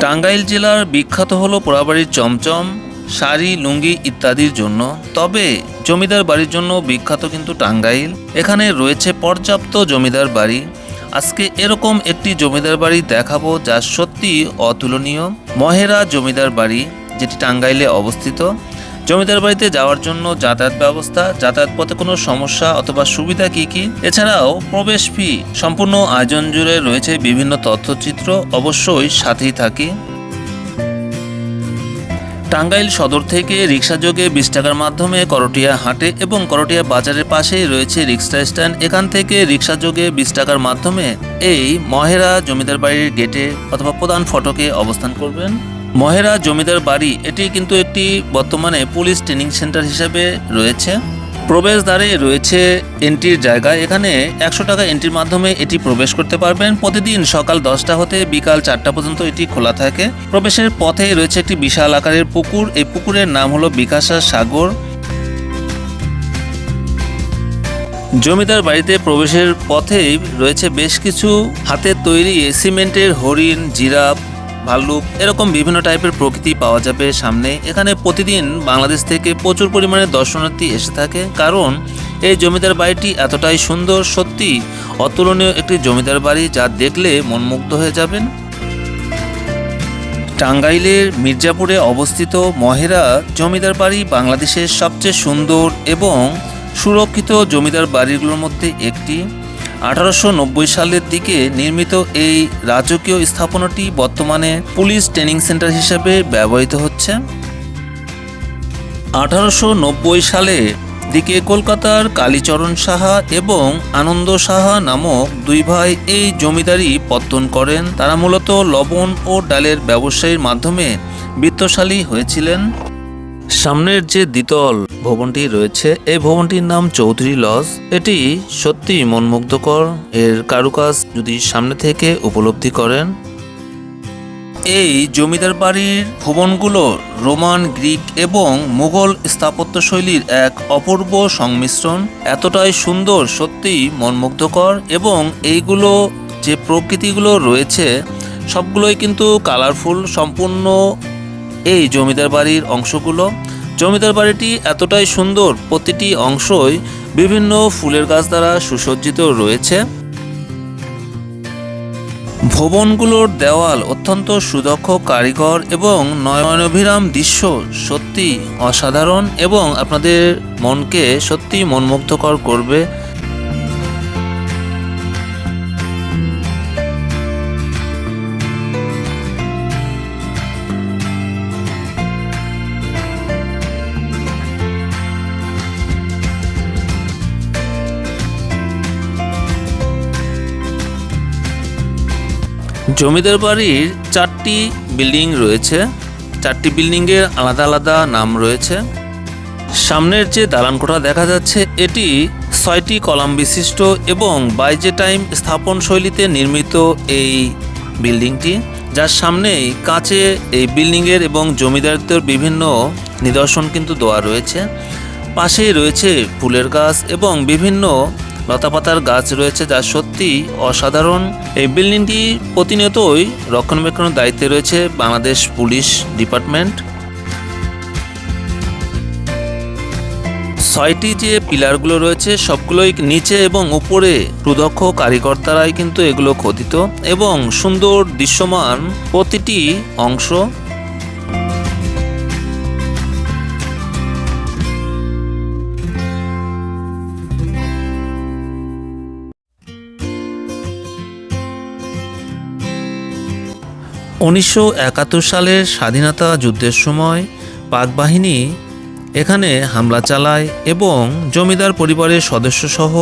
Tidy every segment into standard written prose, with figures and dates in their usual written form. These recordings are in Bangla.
টাঙ্গাইল জেলার বিখ্যাত হলো পোড়াবাড়ির চমচম, শাড়ি, লুঙ্গি ইত্যাদির জন্য। তবে জমিদার বাড়ির জন্য বিখ্যাত কিন্তু টাঙ্গাইল। এখানে রয়েছে পর্যাপ্ত জমিদার বাড়ি। আজকে এরকম একটি জমিদার বাড়ি দেখাবো যা সত্যি অতুলনীয়। মহেরা জমিদার বাড়ি, যেটি টাঙ্গাইলে অবস্থিত। জমিদার বাড়িতে যাওয়ার জন্য যাতায়াত ব্যবস্থা, যাতায়াত পথে কোনো সমস্যা অথবা সুবিধা কি কি, এছাড়াও প্রবেশ ফি, সম্পূর্ণ আয়োজন জুড়ে রয়েছে বিভিন্ন তথ্যচিত্র। অবশ্যই সাথেই থাকি। টাঙ্গাইল সদর থেকে রিক্সাযোগে 20 টাকার মাধ্যমে করটিয়া হাটে এবং করটিয়া বাজারের পাশেই রয়েছে রিক্সা স্ট্যান্ড। এখান থেকে রিক্সাযোগে 20 টাকার মাধ্যমে এই মহেরা জমিদার বাড়ির গেটে অথবা প্রধান ফটকে অবস্থান করবেন। মহেরা জমিদার বাড়ি এটি কিন্তু একটি বর্তমানে পুলিশ ট্রেনিং সেন্টার হিসেবে রয়েছে। প্রবেশদ্বারে রয়েছে এন্ট্রির জায়গা। এখানে 100 টাকা এন্ট্রির মাধ্যমে এটি প্রবেশ করতে পারবেন। প্রতিদিন সকাল 10টা হতে বিকাল 4টা পর্যন্ত এটি খোলা থাকে। প্রবেশের পথে রয়েছে একটি বিশাল আকারের পুকুর। এই পুকুরের নাম হলো বিকাশা সাগর। জমিদার বাড়িতে প্রবেশের পথেই রয়েছে বেশ কিছু হাতের তৈরি সিমেন্টের হরিণ, জিরাফ, ভাল্লুক, এরকম বিভিন্ন টাইপের প্রকৃতি পাওয়া যাবে সামনে। এখানে প্রতিদিন বাংলাদেশ থেকে প্রচুর পরিমাণে দর্শনার্থী এসে থাকে, কারণ এই জমিদার বাড়িটি এতটাই সুন্দর। সত্যি অতুলনীয় একটি জমিদার বাড়ি, যা দেখলে মনমুগ্ধ হয়ে যাবেন। টাঙ্গাইলের মির্জাপুরে অবস্থিত মহেরা জমিদার বাড়ি বাংলাদেশের সবচেয়ে সুন্দর এবং সুরক্ষিত জমিদার বাড়িগুলোর মধ্যে একটি। 1890 সালের দিকে নির্মিত এই রাজকীয় স্থাপনাটি বর্তমানে পুলিশ ট্রেনিং সেন্টার হিসেবে ব্যবহৃত হচ্ছে। 1890 সালে দিকে কলকাতার কালীচরণ সাহা এবং আনন্দ সাহা নামক দুই ভাই এই জমিদারি পত্তন করেন। তারা মূলত লবণ ও ডালের ব্যবসায়ীর মাধ্যমে বিত্তশালী হয়েছিলেন। সামনের যে দ্বিতল ভবনটি রয়েছে, এই ভবনটির নাম চৌধুরী লজ। এটি সত্যি মনমুগ্ধকর। এর কারুকাজ যদি সামনে থেকে উপলব্ধি করেন। এই জমিদার বাড়ির ভবনগুলো রোমান, গ্রিক এবং মুঘল স্থাপত্য শৈলীর এক অপূর্ব সংমিশ্রণ। এতটাই সুন্দর, সত্যি মনমুগ্ধকর। এবং এইগুলো যে প্রকৃতিগুলো রয়েছে সবগুলোই কিন্তু কালারফুল সম্পূর্ণ এই জমিদার বাড়ির অংশগুলো। জমিদার বাড়িটি এতটাই সুন্দর, প্রতিটি অংশই বিভিন্ন ফুলের গাছ দ্বারা সুসজ্জিত রয়েছে। ভবনগুলোর দেওয়াল অত্যন্ত সুদক্ষ কারিগর এবং নয়নাভিরাম দৃশ্য সত্যি অসাধারণ এবং আপনাদের মনকে সত্যি মনমুগ্ধকর করবে। জমিদার বাড়ির 4টি বিল্ডিং রয়েছে। 4টি বিল্ডিংয়ের আলাদা আলাদা নাম রয়েছে। সামনের যে দালান কোঠা দেখা যাচ্ছে এটি 6টি কলাম বিশিষ্ট এবং বাইজেন্টাইন স্থাপন শৈলীতে নির্মিত এই বিল্ডিংটি, যার সামনেই কাঁচে এই বিল্ডিংয়ের এবং জমিদারদের বিভিন্ন নিদর্শন কিন্তু দেওয়া রয়েছে। পাশেই রয়েছে ফুলের গাছ এবং বিভিন্ন লতাপাতার গাছ রয়েছে, যা সত্যি অসাধারণ। এই বিল্ডিংটি প্রতিনিয়তই রক্ষণাবেক্ষণের দায়িত্বে রয়েছে বাংলাদেশ পুলিশ ডিপার্টমেন্ট। 6টি যে পিলারগুলো রয়েছে সবগুলোই নিচে এবং উপরে সুদক্ষ কারিগরতারাই কিন্তু এগুলো খোদিত এবং সুন্দর দৃশ্যমান প্রতিটি অংশ। 1971 সালের স্বাধীনতা যুদ্ধের সময় পাক বাহিনী এখানে হামলা চালায় এবং জমিদার পরিবারের সদস্যসহ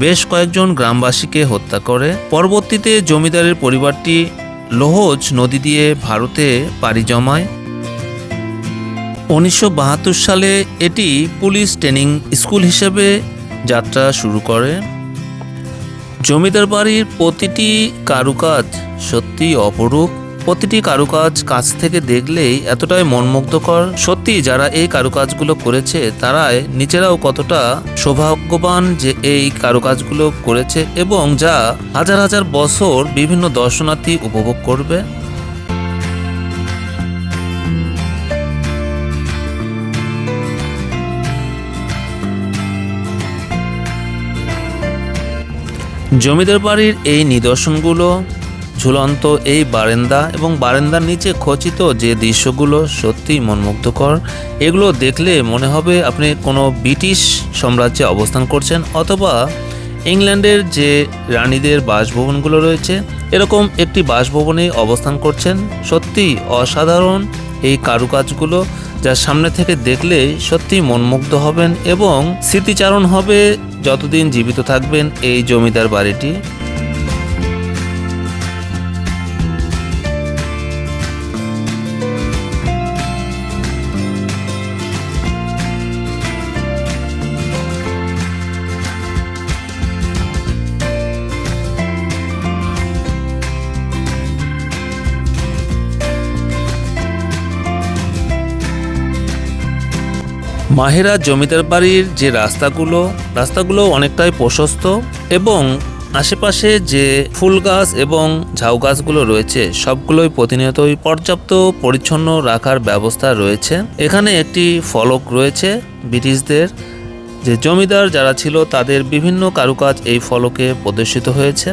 বেশ কয়েকজন গ্রামবাসীকে হত্যা করে। পরবর্তীতে জমিদারের পরিবারটি লোহজ নদী দিয়ে ভারতে পাড়ি জমায়। 1972 সালে এটি পুলিশ ট্রেনিং স্কুল হিসেবে যাত্রা শুরু করে। জমিদার বাড়ির প্রতিটি কারুকাজ সত্যি অপরূপ। প্রতিটি কারুকাজ কাছ থেকে দেখলেই এতটাই মনমুগ্ধকর। সত্যি যারা এই কারুকাজগুলো করেছে তারাই নিজেরাও কতটা সৌভাগ্যবান যে এই কারুকাজগুলো করেছে এবং যা হাজার হাজার বছর বিভিন্ন দর্শনার্থী উপভোগ করবে। জমিদার বাড়ির এই নিদর্শনগুলো, ঝুলন্ত এই বারান্দা এবং বারান্দার নিচে খচিত যে দৃশ্যগুলো সত্যিই মনমুগ্ধকর। এগুলো দেখলে মনে হবে আপনি কোনো ব্রিটিশ সাম্রাজ্যে অবস্থান করছেন, অথবা ইংল্যান্ডের যে রানীদের বাসভবনগুলো রয়েছে এরকম একটি বাসভবনে অবস্থান করছেন। সত্যি অসাধারণ এই কারুকাজগুলো, যা সামনে থেকে দেখলে সত্যি মনমুগ্ধ হবেন এবং স্মৃতিচারণ হবে যতদিন জীবিত থাকবেন এই জমিদার বাড়িটি। মাহেরা জমিদার বাড়ির যে রাস্তাগুলো অনেকটাই প্রশস্ত এবং আশেপাশে যে ফুল গাছ এবং ঝাউ গাছগুলো রয়েছে সবগুলোই প্রতিনিয়তই পর্যাপ্ত পরিচ্ছন্ন রাখার ব্যবস্থা রয়েছে। এখানে একটি ফলক রয়েছে ব্রিটিশদের, যে জমিদার যারা ছিল তাদের বিভিন্ন কারুকাজ এই ফলকে প্রদর্শিত হয়েছে।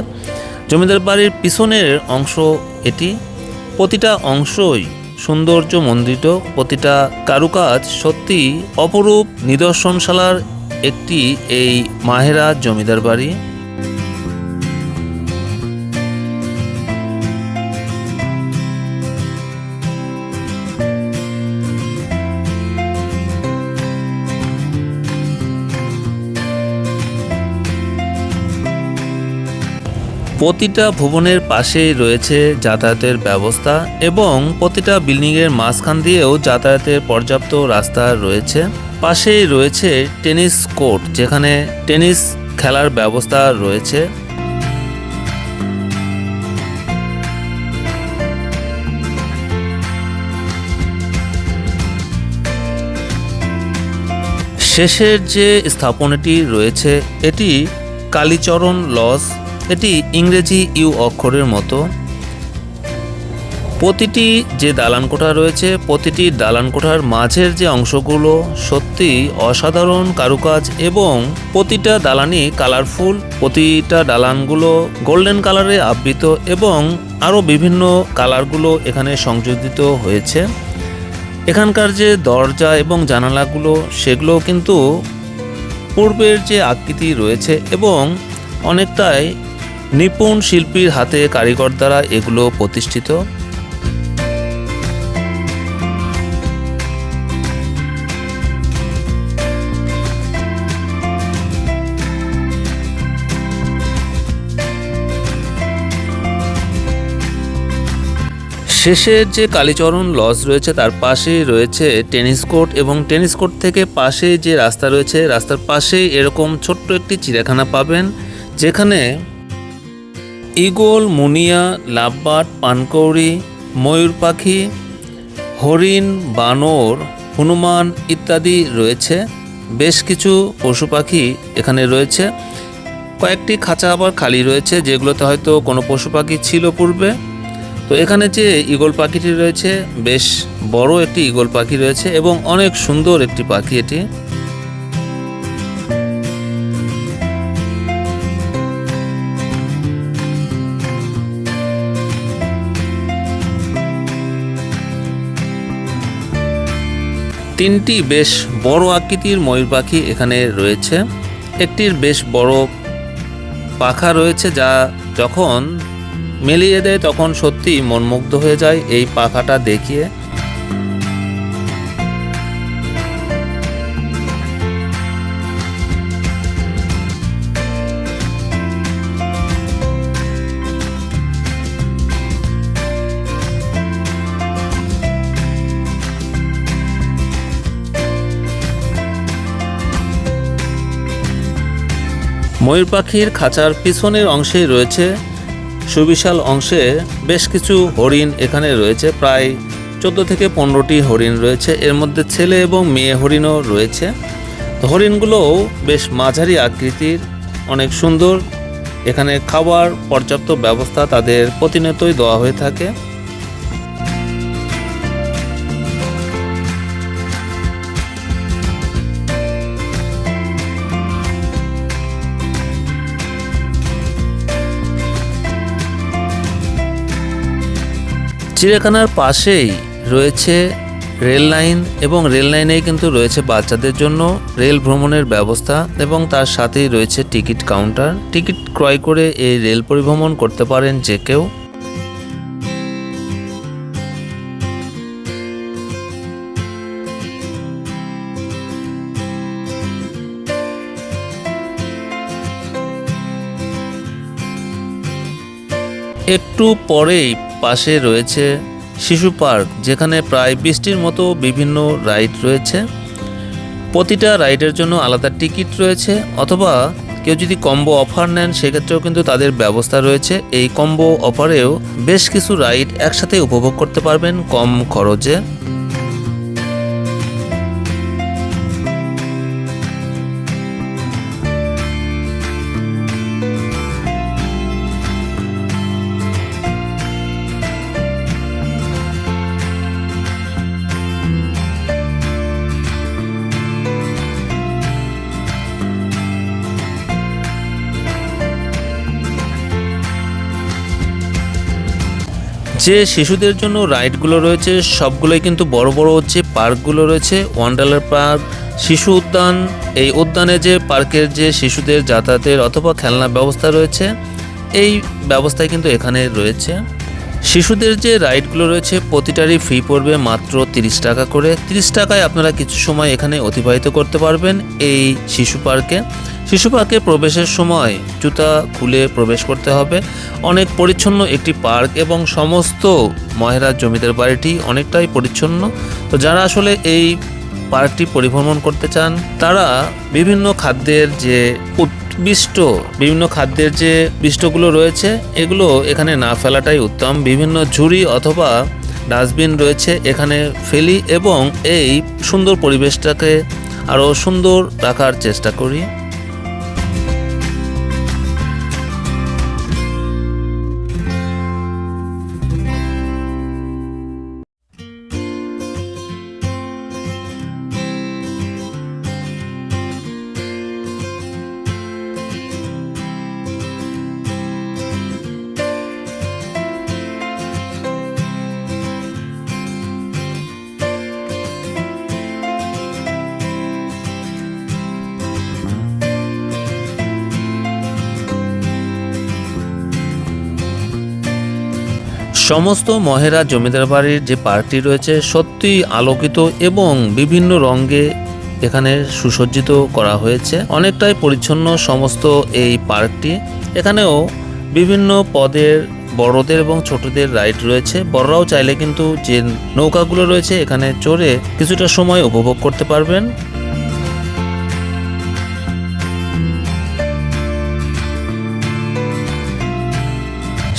জমিদার বাড়ির পিছনের অংশ এটি, প্রতিটা অংশই সৌন্দর্য মণ্ডিত, প্রতিটা কারুকাজ সত্যি অপরূপ নিদর্শনশালার একটি এই মাহেরা জমিদার বাড়ি। প্রতিটা ভবনের পাশেই রয়েছে যাতায়াতের ব্যবস্থা এবং প্রতিটা বিল্ডিংয়ের মাঝখান দিয়েও যাতায়াতের পর্যাপ্ত রাস্তা রয়েছে। পাশেই রয়েছে টেনিস কোর্ট, যেখানে টেনিস খেলার ব্যবস্থা রয়েছে। শেষের যে স্থাপনাটি রয়েছে এটি কালীচরণ লজ, এটি ইংরেজি ইউ অক্ষরের মতো। প্রতিটি যে দালান কোঠা রয়েছে প্রতিটি দালান কোঠার মাঝের যে অংশগুলো সত্যি অসাধারণ কারুকাজ এবং প্রতিটা দালানই কালারফুল, প্রতিটা দালানগুলো গোল্ডেন কালারে আবৃত এবং আরও বিভিন্ন কালারগুলো এখানে সংযোজিত হয়েছে। এখানকার যে দরজা এবং জানালাগুলো সেগুলো কিন্তু পূর্বের যে আকৃতি রয়েছে এবং অনেকটাই নিপুণ শিল্পীর হাতে কারিগর দ্বারা এগুলো প্রতিষ্ঠিত। শেষের যে কালীচরণ লজ রয়েছে তার পাশেই রয়েছে টেনিস কোর্ট এবং টেনিস কোর্ট থেকে পাশে যে রাস্তা রয়েছে রাস্তার পাশেই এরকম ছোট্ট একটি চিড়িয়াখানা পাবেন, যেখানে ঈগল, মুনিয়া, লাভবার্ড, পানকৌড়ি, ময়ূর পাখি, হরিণ, বানর, হনুমান ইত্যাদি রয়েছে। বেশ কিছু পশু পাখি এখানে রয়েছে। কয়েকটি খাঁচা আবার খালি রয়েছে, যেগুলোতে হয়তো কোনো পশু পাখি ছিল পূর্বে। তো এখানে যে ঈগল পাখিটি রয়েছে বেশ বড় একটি ঈগল পাখি রয়েছে এবং অনেক সুন্দর একটি পাখি এটি। তিনটি বেশ বড় আকৃতির ময়ূর পাখি এখানে রয়েছে। একটির বেশ বড় পাখা রয়েছে, যা যখন মেলিয়ে দেয় তখন সত্যি মনমুগ্ধ হয়ে যায় এই পাখাটা দেখিয়ে। ময়ূর পাখির খাঁচার পিছনের অংশেই রয়েছে সুবিশাল অংশে বেশ কিছু হরিণ এখানে রয়েছে। প্রায় 14 থেকে 15টি হরিণ রয়েছে, এর মধ্যে ছেলে এবং মেয়ে হরিণও রয়েছে। হরিণগুলোও বেশ মাঝারি আকৃতির, অনেক সুন্দর। এখানে খাবার পর্যাপ্ত ব্যবস্থা তাদের প্রতিনিয়তই দেওয়া হয়ে থাকে। চিড়িয়াখানার পাশেই রয়েছে রেল লাইন এবং রেল লাইনেই কিন্তু রয়েছে বাচ্চাদের জন্য রেল ভ্রমণের ব্যবস্থা এবং তার সাথেই রয়েছে টিকিট কাউন্টার। টিকিট ক্রয় করে এই রেল পরিভ্রমণ করতে পারেন যে কেউ। একটু পরেই পাশে রয়েছে শিশু পার্ক, যেখানে প্রায় 20টির মতো বিভিন্ন রাইড রয়েছে। প্রতিটা রাইডের জন্য আলাদা টিকিট রয়েছে, অথবা কেউ যদি কম্বো অফার নেন সেক্ষেত্রেও কিন্তু তাদের ব্যবস্থা রয়েছে। এই কম্বো অফারেও বেশ কিছু রাইড একসাথে উপভোগ করতে পারবেন কম খরচে। যে শিশুদের জন্য রাইডগুলো রয়েছে সবগুলোই কিন্তু বড় বড় যে পার্কগুলো রয়েছে, ওয়ান্ডারল্যান্ড পার্ক, শিশু উদ্যান, এই উদ্যানে যে পার্কের যে শিশুদের যাতায়াতের অথবা খেলনার ব্যবস্থা রয়েছে, এই ব্যবস্থায় কিন্তু এখানে রয়েছে। শিশুদের যে রাইডগুলো রয়েছে প্রতিটারই ফি পড়বে মাত্র 30 টাকা করে। 30 টাকায় আপনারা কিছু সময় এখানে অতিবাহিত করতে পারবেন এই শিশু পার্কে। শিশু পার্কে প্রবেশের সময় জুতা খুলে প্রবেশ করতে হবে। অনেক পরিচ্ছন্ন একটি পার্ক এবং সমস্ত মহেরা জমিদার বাড়িটি অনেকটাই পরিচ্ছন্ন। তো যারা আসলে এই পার্কটি পরিভ্রমণ করতে চান তারা বিভিন্ন খাদ্যের যে বিষ্টগুলো রয়েছে এগুলো এখানে না ফেলাটাই উত্তম। বিভিন্ন ঝুড়ি অথবা ডাস্টবিন রয়েছে, এখানে ফেলি এবং এই সুন্দর পরিবেশটাকে আরও সুন্দর রাখার চেষ্টা করি। সমস্ত মহেরা জমিদার বাড়ির যে পার্কটি রয়েছে সত্যি আলোকিত এবং বিভিন্ন রঙে এখানে সুসজ্জিত করা হয়েছে। অনেকটাই পরিচ্ছন্ন সমস্ত এই পার্কটি। এখানেও বিভিন্ন পদের বড়দের এবং ছোটদের রাইড রয়েছে। বড়রাও চাইলে কিন্তু যে নৌকাগুলো রয়েছে এখানে চড়ে কিছুটা সময় উপভোগ করতে পারবেন।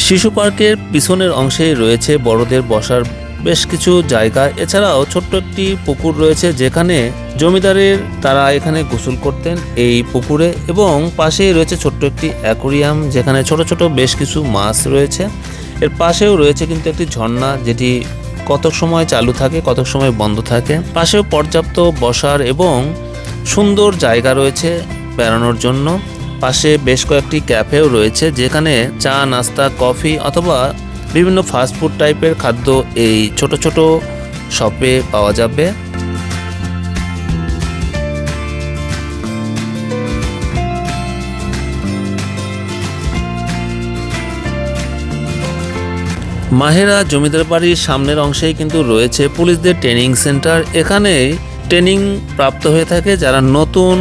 শিশু পার্কের পিছনের অংশেই রয়েছে বড়দের বসার বেশ কিছু জায়গা। এছাড়াও ছোট্ট একটি পুকুর রয়েছে যেখানে জমিদারের তারা এখানে গোসল করতেন এই পুকুরে, এবং পাশেই রয়েছে ছোট্ট একটি অ্যাকোরিয়াম যেখানে ছোট ছোট বেশ কিছু মাছ রয়েছে। এর পাশেও রয়েছে কিন্তু একটি ঝর্ণা, যেটি কতক সময় চালু থাকে কতক সময় বন্ধ থাকে। পাশেও পর্যাপ্ত বসার এবং সুন্দর জায়গা রয়েছে বেড়ানোর জন্য। পাশে বেশ কয়েকটি ক্যাফেও রয়েছে যেখানে চা, নাস্তা, কফি অথবা বিভিন্ন ফাস্টফুড টাইপের খাদ্য এই ছোট ছোট শপে পাওয়া যাবে। মাহেরা জমিদার বাড়ির সামনের অংশেই কিন্তু রয়েছে পুলিশদের ট্রেনিং সেন্টার। এখানে ট্রেনিং প্রাপ্ত হয়ে থাকে যারা নতুন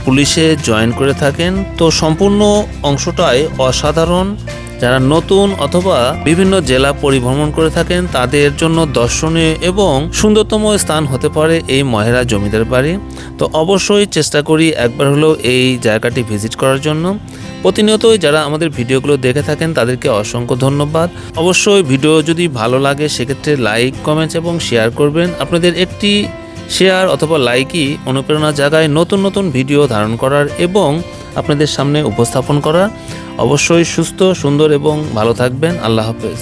পুলিশে জয়েন করে থাকেন। তো সম্পূর্ণ অংশটাই অসাধারণ। যারা নতুন অথবা বিভিন্ন জেলা পরিভ্রমণ করে থাকেন তাদের জন্য দর্শনীয় এবং সুন্দরতম স্থান হতে পারে এই মহেরা জমিদার বাড়ি। তো অবশ্যই চেষ্টা করি একবার হলেও এই জায়গাটি ভিজিট করার জন্য। প্রতিনিয়তই যারা আমাদের ভিডিওগুলো দেখে থাকেন তাদেরকে অসংখ্য ধন্যবাদ। অবশ্যই ভিডিও যদি ভালো লাগে সেক্ষেত্রে লাইক, কমেন্টস এবং শেয়ার করবেন। আপনাদের একটি শেয়ার অথবা লাইকই অনুপ্রেরণা জাগায় নতুন নতুন ভিডিও ধারণ করার এবং আপনাদের সামনে উপস্থাপন করার। অবশ্যই সুস্থ, সুন্দর এবং ভালো থাকবেন। আল্লাহ হাফেজ।